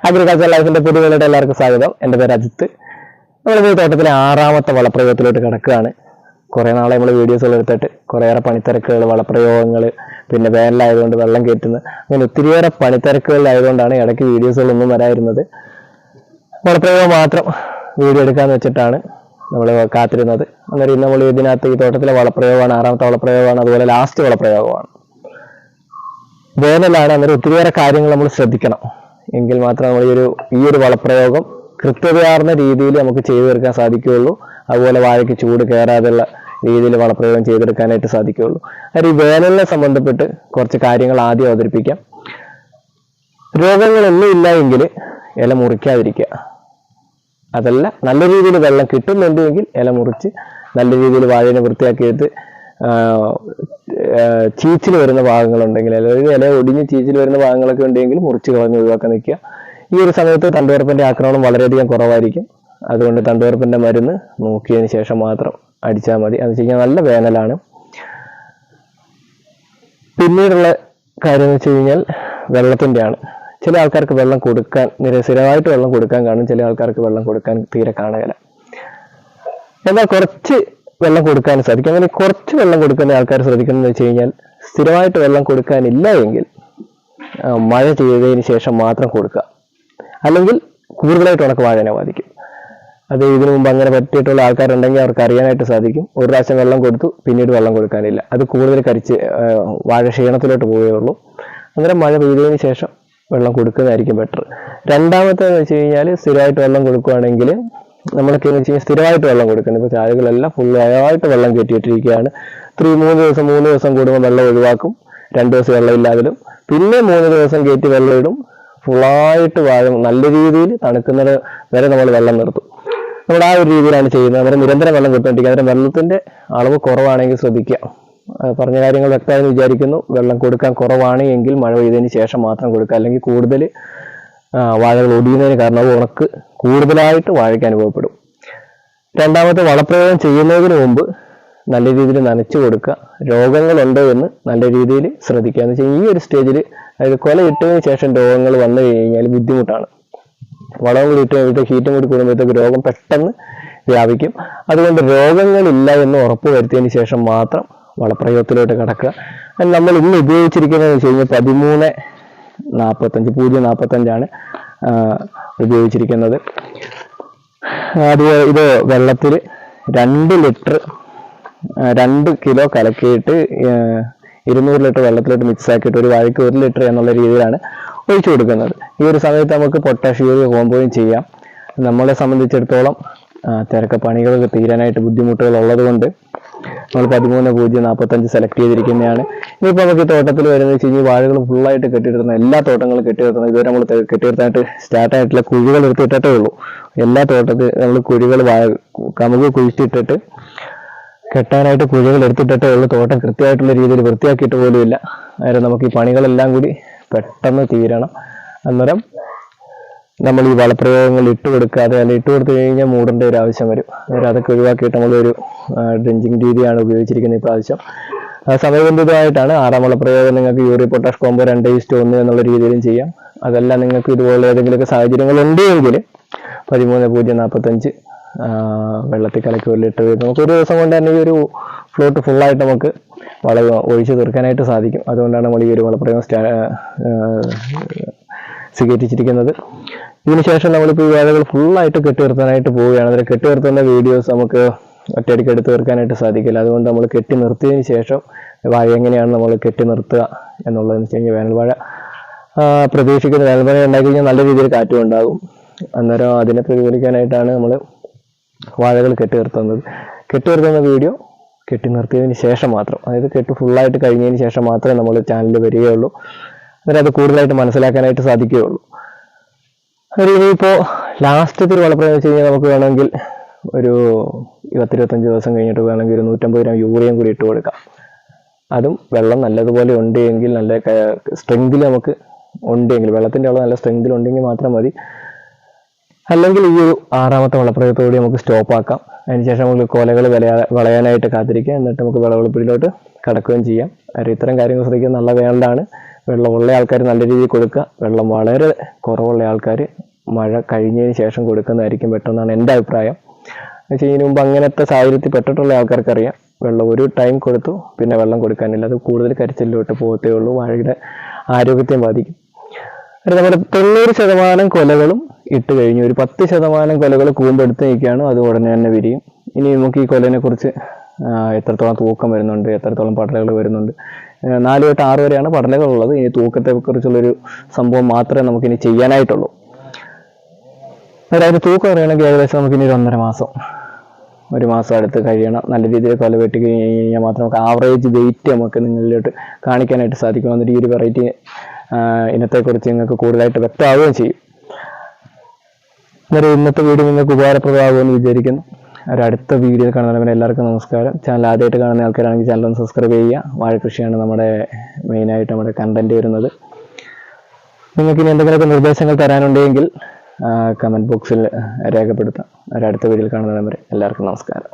Agriculture ലൈഫിന്റെ പുതിയവരുടെ എല്ലാവർക്കും സ്വാഗതം. എൻ്റെ പേര് അജിത്ത്. നമ്മളിത് തോട്ടത്തിലെ 6ാമത്തെ വളപ്രയോഗത്തിലോട്ട് കിടക്കുകയാണ്. കുറേ നാളെ നമ്മൾ വീഡിയോസുകൾ എടുത്തിട്ട് കുറേയേറെ പണിത്തിരക്കുകൾ, വളപ്രയോഗങ്ങൾ, പിന്നെ വേനലായതുകൊണ്ട് വെള്ളം കയറ്റുന്ന, അങ്ങനെ ഒത്തിരിയേറെ പണിത്തിരക്കുകളിലായതുകൊണ്ടാണ് ഇടയ്ക്ക് വീഡിയോസുകളൊന്നും വരാതിരുന്നത്. വളപ്രയോഗം മാത്രം വീഡിയോ എടുക്കാമെന്ന് വെച്ചിട്ടാണ് നമ്മൾ കാത്തിരുന്നത്. അന്നേരം ഇന്ന് നമ്മൾ ഇതിനകത്ത് ഈ തോട്ടത്തിലെ വളപ്രയോഗമാണ്, 6ാമത്തെ വളപ്രയോഗമാണ്, അതുപോലെ ലാസ്റ്റ് വളപ്രയോഗമാണ്. വേനലാണ്, അന്നേരം ഒത്തിരിയേറെ കാര്യങ്ങൾ നമ്മൾ ശ്രദ്ധിക്കണം. എങ്കിൽ മാത്രം നമ്മൾ ഈ ഒരു വളപ്രയോഗം കൃത്യതയാർന്ന രീതിയിൽ നമുക്ക് ചെയ്തു തീർക്കാൻ സാധിക്കുകയുള്ളൂ. അതുപോലെ വാഴയ്ക്ക് ചൂട് കയറാതെയുള്ള രീതിയിൽ വളപ്രയോഗം ചെയ്തെടുക്കാനായിട്ട് സാധിക്കുകയുള്ളൂ. അതായത് ഈ വേനലിനെ സംബന്ധപ്പെട്ട് കുറച്ച് കാര്യങ്ങൾ ആദ്യം അവതരിപ്പിക്കാം. രോഗങ്ങളൊന്നും ഇല്ല എങ്കിൽ ഇല മുറിക്കാതിരിക്കുക. അതല്ല, നല്ല രീതിയിൽ വെള്ളം കിട്ടുന്നുണ്ടെങ്കിൽ ഇല മുറിച്ച് നല്ല രീതിയിൽ വാഴയെ വൃത്തിയാക്കിയെടുത്ത് ചീച്ചിൽ വരുന്ന ഭാഗങ്ങളുണ്ടെങ്കിൽ, അല്ലെങ്കിൽ ഇല ഒടിഞ്ഞ് ചീച്ചിൽ വരുന്ന ഭാഗങ്ങളൊക്കെ ഉണ്ടെങ്കിൽ മുറിച്ച് കളഞ്ഞ് ഒഴിവാക്കാൻ നിൽക്കുക. ഈ ഒരു സമയത്ത് തണ്ടുവരപ്പിന്റെ ആക്രമണം വളരെയധികം കുറവായിരിക്കും. അതുകൊണ്ട് തണ്ടുവരപ്പിന്റെ മരുന്ന് നോക്കിയതിന് ശേഷം മാത്രം അടിച്ചാൽ മതി. എന്ന് വെച്ച് കഴിഞ്ഞാൽ നല്ല വേനലാണ്. പിന്നീടുള്ള കാര്യം എന്ന് വെച്ച് കഴിഞ്ഞാൽ വെള്ളത്തിൻ്റെയാണ്. ചില ആൾക്കാർക്ക് വെള്ളം കൊടുക്കാൻ സ്ഥിരമായിട്ട് വെള്ളം കൊടുക്കാൻ കാണും, ചില ആൾക്കാർക്ക് വെള്ളം കൊടുക്കാൻ തീരെ കാണുകയില്ല. എന്നാൽ കുറച്ച് വെള്ളം കൊടുക്കാൻ സാധിക്കും. അങ്ങനെ കുറച്ച് വെള്ളം കൊടുക്കുന്ന ആൾക്കാർ ശ്രദ്ധിക്കുന്നത് വെച്ച് കഴിഞ്ഞാൽ, സ്ഥിരമായിട്ട് വെള്ളം കൊടുക്കാനില്ല എങ്കിൽ മഴ ചെയ്തതിന് ശേഷം മാത്രം കൊടുക്കുക. അല്ലെങ്കിൽ കൂടുതലായിട്ട് ഉണക്ക വാഴനെ ബാധിക്കും. അത് ഇതിനു മുമ്പ് അങ്ങനെ പറ്റിയിട്ടുള്ള ആൾക്കാരുണ്ടെങ്കിൽ അവർക്ക് അറിയാനായിട്ട് സാധിക്കും. ഒരു പ്രാവശ്യം വെള്ളം കൊടുത്തു, പിന്നീട് വെള്ളം കൊടുക്കാനില്ല, അത് കൂടുതൽ വാഴ ക്ഷീണത്തിലോട്ട് പോവുകയുള്ളൂ. അന്നേരം മഴ പെയ്തതിന് ശേഷം വെള്ളം കൊടുക്കുന്നതായിരിക്കും ബെറ്റർ. രണ്ടാമത്തേന്ന് വെച്ച് കഴിഞ്ഞാൽ, സ്ഥിരമായിട്ട് വെള്ളം കൊടുക്കുകയാണെങ്കിൽ നമ്മളൊക്കെ എന്ന് വെച്ച് കഴിഞ്ഞാൽ സ്ഥിരമായിട്ട് വെള്ളം കൊടുക്കുന്നത്. ഇപ്പോൾ ചാലുകളെല്ലാം ഫുള്ളായിട്ട് വെള്ളം കയറ്റിയിട്ടിരിക്കുകയാണ്. 3 ദിവസം കൂടുമ്പോൾ വെള്ളം ഒഴിവാക്കും. 2 ദിവസം വെള്ളം ഇല്ലാതിലും, പിന്നെ 3 ദിവസം കയറ്റി വെള്ളം ഇടും. ഫുള്ളായിട്ട് വാഴ നല്ല രീതിയിൽ തണുക്കുന്നത് വരെ നമ്മൾ വെള്ളം നിർത്തും. നമ്മൾ ആ ഒരു രീതിയിലാണ് ചെയ്യുന്നത്. അന്നേരം നിരന്തരം വെള്ളം കൊടുത്തോണ്ടിരിക്കുക. അന്നേരം വെള്ളത്തിന്റെ അളവ് കുറവാണെങ്കിൽ ശ്രദ്ധിക്കുക. പറഞ്ഞ കാര്യങ്ങൾ വ്യക്തമായെന്ന് വിചാരിക്കുന്നു. വെള്ളം കൊടുക്കാൻ കുറവാണ് എങ്കിൽ മഴ പെയ്തതിന് ശേഷം മാത്രം കൊടുക്കുക. അല്ലെങ്കിൽ കൂടുതൽ വാഴകൾ ഒടിയുന്നതിന് കാരണം ഉണക്ക് കൂടുതലായിട്ട് വാഴയ്ക്ക് അനുഭവപ്പെടും. രണ്ടാമത്തെ, വളപ്രയോഗം ചെയ്യുന്നതിന് മുമ്പ് നല്ല രീതിയിൽ നനച്ചു കൊടുക്കുക. രോഗങ്ങളുണ്ടോ എന്ന് നല്ല രീതിയിൽ ശ്രദ്ധിക്കുക. എന്ന് വെച്ചാൽ ഈ ഒരു സ്റ്റേജിൽ, അതായത് കൊല ഇട്ടതിന് ശേഷം രോഗങ്ങൾ വന്നു കഴിഞ്ഞാൽ ബുദ്ധിമുട്ടാണ്. വളവും കൂടി ഇട്ട് കഴിയുമ്പോഴത്തേക്ക്, ഹീറ്റും കൂടി കൂടുമ്പോഴത്തേക്ക് രോഗം പെട്ടെന്ന് വ്യാപിക്കും. അതുകൊണ്ട് രോഗങ്ങളില്ല എന്ന് ഉറപ്പ് വരുത്തിയതിന് ശേഷം മാത്രം വളപ്രയോഗത്തിലോട്ട് കിടക്കുക. നമ്മൾ ഇന്ന് ഉപയോഗിച്ചിരിക്കുന്നത് വെച്ച് കഴിഞ്ഞാൽ 1345 ഉപയോഗിച്ചിരിക്കുന്നത്. അതുപോലെ ഇത് വെള്ളത്തിൽ 2 ലിറ്റർ 2 കിലോ കലക്കിയിട്ട് 200 ലിറ്റർ വെള്ളത്തിലോട്ട് മിക്സ് ആക്കിയിട്ട് ഒരു വാഴയ്ക്ക് 1 ലിറ്റർ എന്നുള്ള രീതിയിലാണ് ഒഴിച്ചു കൊടുക്കുന്നത്. ഈ ഒരു സമയത്ത് നമുക്ക് പൊട്ടാഷ്യം കോമ്പോയും ചെയ്യാം. നമ്മളെ സംബന്ധിച്ചിടത്തോളം തിരക്ക് പണികളൊക്കെ തീരാനായിട്ട് ബുദ്ധിമുട്ടുകൾ ഉള്ളത് കൊണ്ട് നമ്മൾ 13,045 സെലക്ട് ചെയ്തിരിക്കുന്നതാണ്. ഇനിയിപ്പോൾ നമുക്ക് ഈ തോട്ടത്തിൽ വരുന്നത് വെച്ച് കഴിഞ്ഞാൽ, വാഴകൾ ഫുള്ളായിട്ട് കെട്ടിയെടുക്കുന്ന എല്ലാ തോട്ടങ്ങളും കെട്ടിയെടുക്കുന്നത് ഇതുവരെ നമ്മൾ കെട്ടിയെടുത്തായിട്ട് സ്റ്റാർട്ടായിട്ടുള്ള കുഴികൾ എടുത്തിട്ടേ ഉള്ളൂ. എല്ലാ തോട്ടത്തിൽ നമ്മൾ കുഴികൾ കമുക് കുഴിച്ചിട്ടിട്ട് കെട്ടാനായിട്ട് കുഴികൾ എടുത്തിട്ടേ ഉള്ളൂ. തോട്ടം കൃത്യമായിട്ടുള്ള രീതിയിൽ വൃത്തിയാക്കിയിട്ട് പോലും ഇല്ല. അതായത് നമുക്ക് ഈ പണികളെല്ലാം കൂടി പെട്ടെന്ന് തീരണം. അന്നേരം നമ്മൾ ഈ വളപ്രയോഗങ്ങൾ ഇട്ടുകൊടുക്കാതെ, അല്ലെങ്കിൽ ഇട്ടുകൊടുത്തു കഴിഞ്ഞാൽ മൂടേണ്ട ഒരു ആവശ്യം വരും. അന്നേരം അതൊക്കെ ഒഴിവാക്കിയിട്ട് നമ്മളൊരു ഡ്രിഞ്ചിങ് രീതിയാണ് ഉപയോഗിച്ചിരിക്കുന്നത് ഇപ്രാവശ്യം. സമയബന്ധിതമായിട്ടാണ് 6ാം വളപ്രയോഗം. നിങ്ങൾക്ക് യൂറിയ പൊട്ടാഷ് കോമ്പോ 2:1 എന്നുള്ള രീതിയിലും ചെയ്യാം. അതല്ല, നിങ്ങൾക്ക് ഇതുപോലെ ഏതെങ്കിലുമൊക്കെ സാഹചര്യങ്ങൾ ഉണ്ടെങ്കിൽ 13,045 വെള്ളത്തിൽ കലക്കി 1 ലിറ്റർ നമുക്ക് ഒരു ദിവസം കൊണ്ട് തന്നെ ഈ ഒരു ഫ്ലോട്ട് ഫുള്ളായിട്ട് നമുക്ക് ഒഴിച്ചു തീർക്കാനായിട്ട് സാധിക്കും. അതുകൊണ്ടാണ് നമ്മൾ ഈ ഒരു വളപ്രയോഗം സ്വീകരിച്ചിരിക്കുന്നത്. ഇതിനുശേഷം നമ്മളിപ്പോൾ ഈ വാഴകൾ ഫുള്ളായിട്ട് കെട്ടി നിർത്താനായിട്ട് പോവുകയാണ്. അതിൽ കെട്ടി നിർത്തുന്ന വീഡിയോസ് നമുക്ക് ഒറ്റയടിക്ക് എടുത്ത് തീർക്കാനായിട്ട് സാധിക്കില്ല. അതുകൊണ്ട് നമ്മൾ കെട്ടി നിർത്തിയതിന് ശേഷം വാഴ എങ്ങനെയാണ് നമ്മൾ കെട്ടി നിർത്തുക എന്നുള്ളതെന്ന് വെച്ച് കഴിഞ്ഞാൽ, വേനൽവാഴ പ്രതീക്ഷിക്കുന്ന വേനൽമഴ ഉണ്ടാക്കി കഴിഞ്ഞാൽ നല്ല രീതിയിൽ കാറ്റും ഉണ്ടാകും. അന്നേരം അതിനെ പ്രതിഫലിക്കാനായിട്ടാണ് നമ്മൾ വാഴകൾ കെട്ടി നിർത്തുന്ന വീഡിയോ കെട്ടി നിർത്തിയതിന് ശേഷം മാത്രം, അതായത് കെട്ട് ഫുള്ളായിട്ട് കഴിഞ്ഞതിന് ശേഷം മാത്രമേ നമ്മൾ ചാനലിൽ വരികയുള്ളൂ. അന്നേരം അത് കൂടുതലായിട്ട് മനസ്സിലാക്കാനായിട്ട് സാധിക്കുകയുള്ളൂ. ഇനിയിപ്പോൾ ലാസ്റ്റത്തെ ഒരു വളപ്രയോഗം വെച്ച് കഴിഞ്ഞാൽ, നമുക്ക് വേണമെങ്കിൽ ഒരു 20-25 ദിവസം കഴിഞ്ഞിട്ട് വേണമെങ്കിൽ ഒരു 150 ഗ്രാം യൂറിയയും കൂടി ഇട്ട് കൊടുക്കാം. അതും വെള്ളം നല്ലതുപോലെ ഉണ്ടെങ്കിൽ, നല്ല സ്ട്രെങ്തിൽ നമുക്ക് ഉണ്ടെങ്കിൽ, വെള്ളത്തിൻ്റെ അളവ് നല്ല സ്ട്രെങ്തിൽ ഉണ്ടെങ്കിൽ മാത്രം മതി. അല്ലെങ്കിൽ ഈ ഒരു 6ാമത്തെ വളപ്രയോഗത്തോടെ നമുക്ക് സ്റ്റോപ്പ് ആക്കാം. അതിനുശേഷം നമുക്ക് കൊലകൾ വിളയാനായിട്ട് കാത്തിരിക്കാം. എന്നിട്ട് നമുക്ക് വിളവെടുപ്പിലോട്ട് കടക്കുകയും ചെയ്യാം. ഇത്തരം കാര്യങ്ങൾ ശ്രദ്ധിക്കുക. നല്ല വേനലാണ്. വെള്ളമുള്ള ആൾക്കാർ നല്ല രീതിയിൽ കൊടുക്കുക, വെള്ളം വളരെ കുറവുള്ള ആൾക്കാർ മഴ കഴിഞ്ഞതിന് ശേഷം കൊടുക്കുന്നതായിരിക്കും പെട്ടെന്നാണ് എൻ്റെ അഭിപ്രായം. ഇതിനു മുമ്പ് അങ്ങനത്തെ സാഹചര്യത്തിൽ പെട്ടിട്ടുള്ള ആൾക്കാർക്കറിയാം, വെള്ളം ഒരു ടൈം കൊടുത്തു പിന്നെ വെള്ളം കൊടുക്കാനില്ല, അത് കൂടുതൽ കരിച്ചിലോട്ട് പോകത്തേ ഉള്ളൂ, വാഴയുടെ ആരോഗ്യത്തെയും ബാധിക്കും. നമ്മുടെ 90% കൊലകളും ഇട്ട് കഴിഞ്ഞു, ഒരു 10% കൊലകൾ കൂമ്പെടുത്ത് നിൽക്കുകയാണ്, അത് ഉടനെ തന്നെ വിരിയും. ഇനി നമുക്ക് ഈ കൊലനെ കുറിച്ച് എത്രത്തോളം തൂക്കം വരുന്നുണ്ട്, എത്രത്തോളം പടലകൾ വരുന്നുണ്ട്, 4 തൊട്ട് 6 വരെയാണ് പടലകളുള്ളത്. ഇനി തൂക്കത്തെ കുറിച്ചുള്ളൊരു സംഭവം മാത്രമേ നമുക്കിനി ചെയ്യാനായിട്ടുള്ളൂ. അതായത് തൂക്കം അറിയണമെങ്കിൽ ഏകദേശം നമുക്കിനി 1.5 മാസം, 1 മാസം അടുത്ത് കഴിയണം. നല്ല രീതിയിൽ കൊല വെട്ടി കഴിഞ്ഞ് കഴിഞ്ഞാൽ മാത്രം നമുക്ക് ആവറേജ് വെയിറ്റ് നമുക്ക് നിങ്ങളിലോട്ട് കാണിക്കാനായിട്ട് സാധിക്കും. എന്നിട്ട് ഈ ഒരു വെറൈറ്റി ഇനത്തെക്കുറിച്ച് നിങ്ങൾക്ക് കൂടുതലായിട്ട് വ്യക്തമാവുകയും ചെയ്യും. അന്നേരം ഇന്നത്തെ വീഡിയോ നിങ്ങൾക്ക് ഉപകാരപ്രദമാകുമെന്ന് വിചാരിക്കുന്നു. അടുത്ത വീഡിയോ കാണുന്നവരെ എല്ലാവർക്കും നമസ്കാരം. ചാനൽ ആദ്യമായിട്ട് കാണുന്ന ആൾക്കാരാണെങ്കിൽ ചാനൽ ഒന്ന് സബ്സ്ക്രൈബ് ചെയ്യുക. വാഴകൃഷിയാണ് നമ്മുടെ മെയിനായിട്ട് നമ്മുടെ കണ്ടന്റ് വരുന്നത്. നിങ്ങൾക്ക് ഇനി എന്തെങ്കിലുമൊക്കെ നിർദ്ദേശങ്ങൾ തരാനുണ്ടെങ്കിൽ കമൻറ്റ് ബോക്സിൽ രേഖപ്പെടുത്താം. അടുത്ത വീഡിയോയിൽ കാണുന്നവരെ എല്ലാവർക്കും നമസ്കാരം.